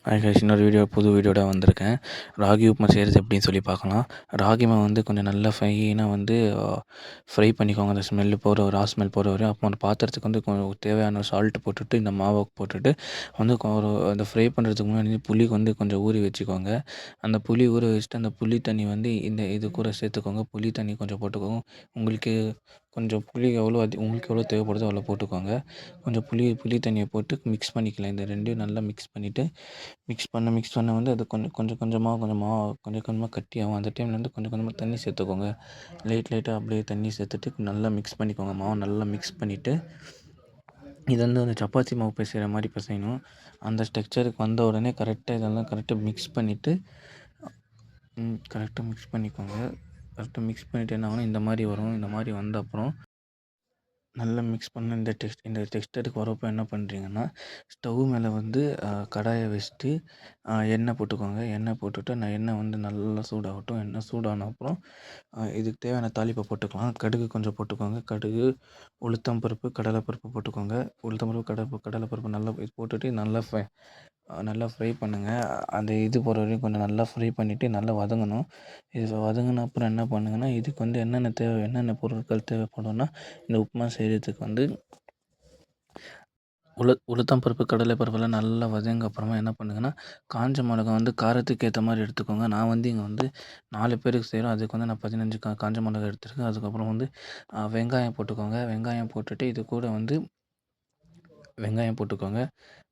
Hi guys, இன்னொரு புது வீடியோட வந்திருக்கேன். ராகி உப்புமா செய்கிறது எப்படின்னு சொல்லி பார்க்கலாம். ராகி மாவு வந்து கொஞ்சம் நல்லா ஃபைனாக வந்து ஃப்ரை பண்ணிக்கோங்க. அந்த ஸ்மெல்லு போகிற ரா ஸ்மெல் போகிற வரையும். அப்போ அந்த பாத்திரத்துக்கு வந்து கொஞ்சம் தேவையான சால்ட் போட்டுட்டு இந்த மாவை போட்டுட்டு வந்து ஒரு அந்த ஃப்ரை பண்ணுறதுக்கு முன்னாடி புளி வந்து கொஞ்சம் ஊறி வச்சுக்கோங்க. அந்த புளி ஊற வச்சுட்டு அந்த புளி தண்ணி வந்து இது கூட சேர்த்துக்கோங்க. புளி தண்ணி கொஞ்சம் போட்டுக்கோங்க. உங்களுக்கு கொஞ்சம் புளி உங்களுக்கு எவ்வளோ தேவைப்படுதோ அவ்வளோ போட்டுக்கோங்க. கொஞ்சம் புளி தண்ணியை போட்டு மிக்ஸ் பண்ணிக்கலாம். இந்த ரெண்டையும் நல்லா மிக்ஸ் பண்ணிவிட்டு மிக்ஸ் பண்ண வந்து அது கொஞ்சம் கொஞ்சமாக கட்டியாகும். அந்த டைமில் வந்து கொஞ்சம் கொஞ்சமாக தண்ணி சேர்த்துக்கோங்க. லைட்டாக அப்படியே தண்ணி சேர்த்துட்டு நல்லா மிக்ஸ் பண்ணிக்கோங்க. மாவு நல்லா மிக்ஸ் பண்ணிவிட்டு இது வந்து அந்த சப்பாத்தி மாவு பிசைகிற மாதிரி பிசையணும். அந்த ஸ்ட்ரக்சருக்கு வந்த உடனே கரெக்டாக மிக்ஸ் பண்ணிவிட்டு மிக்ஸ் பண்ணிக்கோங்க. கரெக்டாக மிக்ஸ் பண்ணிவிட்டு என்ன ஆகணும், இந்த மாதிரி வரும். இந்த மாதிரி வந்த அப்புறம் நல்லா மிக்ஸ் பண்ண இந்த டெக்ஸ்டருக்கு வரப்போ என்ன பண்ணுறீங்கன்னா, ஸ்டவ் மேலே வந்து கடாயை வச்சுட்டு எண்ணெய் போட்டுக்கோங்க. எண்ணெய் போட்டுட்டு எண்ணெய் வந்து நல்லா சூடாகட்டும். எண்ணெய் சூடான அப்புறம் இதுக்கு தேவையான தாளிப்பை போட்டுக்கலாம். கடுகு கொஞ்சம் போட்டுக்கோங்க. கடுகு, உளுத்தம் பருப்பு, கடலைப்பருப்பு போட்டுக்கோங்க. உளுத்தம் பருப்பு, கடலைப்பருப்பு நல்லா போட்டுட்டு நல்லா ஃப்ரை பண்ணுங்கள். அந்த இது போகிற வரையும் கொஞ்சம் நல்லா ஃப்ரை பண்ணிவிட்டு நல்லா வதங்கணும். இது வதங்கின அப்புறம் என்ன பண்ணுங்கன்னா, இதுக்கு வந்து என்னென்ன பொருட்கள் தேவைப்படும்னா, இந்த உப்புமா செய்கிறதுக்கு வந்து உளுத்தம் பருப்பு, கடலை பருப்பெல்லாம் நல்லா வதங்க அப்புறமா என்ன பண்ணுங்கன்னா, காஞ்ச மிளகா வந்து காரத்துக்கு ஏற்ற மாதிரி எடுத்துக்கோங்க. நான் வந்து இங்கே வந்து 4 பேருக்கு செய்கிறோம். அதுக்கு வந்து நான் 15 காஞ்ச மிளகா எடுத்துருக்கேன். அதுக்கப்புறம் வந்து வெங்காயம் போட்டுக்கோங்க. வெங்காயம் போட்டுட்டு இது கூட வந்து வெங்காயம் போட்டுக்கோங்க.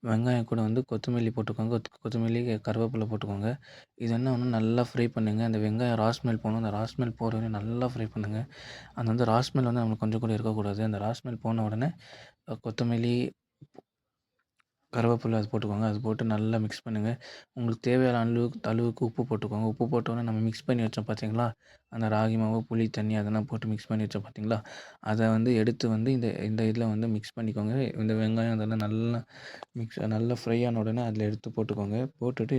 வெங்காயம் கூட வந்து கொத்தமல்லி போட்டுக்கோங்க. கொத்தமல்லி, கருவேப்பிலை போட்டுக்கோங்க. இது என்ன ஒன்று நல்லா ஃப்ரை பண்ணுங்கள். அந்த வெங்காயம் ஸ்மெல் போகணும். அந்த ஸ்மெல் போகிற வரையும் நல்லா ஃப்ரை பண்ணுங்கள். அந்த வந்து ஸ்மெல் வந்து நம்மளுக்கு கொஞ்சம் கூட இருக்கக்கூடாது. அந்த ஸ்மெல் போன உடனே கொத்தமல்லி, கருவேப்பிலை அது போட்டுக்கோங்க. அது போட்டு நல்லா மிக்ஸ் பண்ணுங்கள். உங்களுக்கு தேவையான அளவுக்கு உப்பு போட்டுக்கோங்க. உப்பு போட்டோன்னே நம்ம மிக்ஸ் பண்ணி வச்சோம் பார்த்தீங்களா, அந்த ராகி மாவு, புளி தண்ணி அதெல்லாம் போட்டு மிக்ஸ் பண்ணி வச்சோம் பார்த்தீங்களா, அதை வந்து எடுத்து வந்து இந்த இதில் வந்து மிக்ஸ் பண்ணிக்கோங்க. இந்த வெங்காயம் அதெல்லாம் நல்லா ஃப்ரை ஆன உடனே அதில் எடுத்து போட்டுக்கோங்க. போட்டுட்டு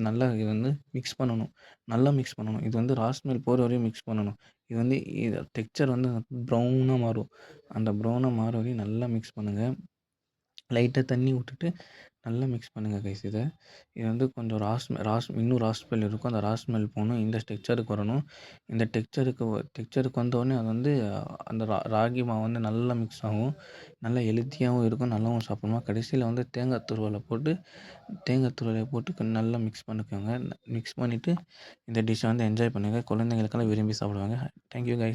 நல்லா இது வந்து மிக்ஸ் பண்ணணும். நல்லா மிக்ஸ் பண்ணணும். இது வந்து ஸ்மெல் போகிற வரையும் மிக்ஸ் பண்ணணும். இது வந்து டெக்ஸ்சர் வந்து ப்ரௌனாக மாறும். அந்த ப்ரௌனாக மாற வரையும் நல்லா மிக்ஸ் பண்ணுங்கள். லைட்டாக தண்ணி விட்டுட்டு நல்லா மிக்ஸ் பண்ணுங்கள் கைஸ். இது வந்து கொஞ்சம் இன்னும் ஸ்மெல் இருக்கும். அந்த ஸ்மெல் போகணும். இந்த டெக்ஸ்சருக்கு வரணும். இந்த டெக்ஸ்சருக்கு வந்தோடனே அது வந்து அந்த ராகி மாவு வந்து நல்லா மிக்ஸ் ஆகும். நல்லா ஹெல்த்தியாகவும் இருக்கும். நல்லாவும் சாப்பிடணும். கடைசியில் வந்து தேங்காய் துருவலை போட்டு நல்லா மிக்ஸ் பண்ணிக்கோங்க. மிக்ஸ் பண்ணிவிட்டு இந்த டிஷ்ஷை வந்து என்ஜாய் பண்ணுங்கள். குழந்தைங்களுக்கெல்லாம் விரும்பி சாப்பிடுவாங்க. Thank you guys.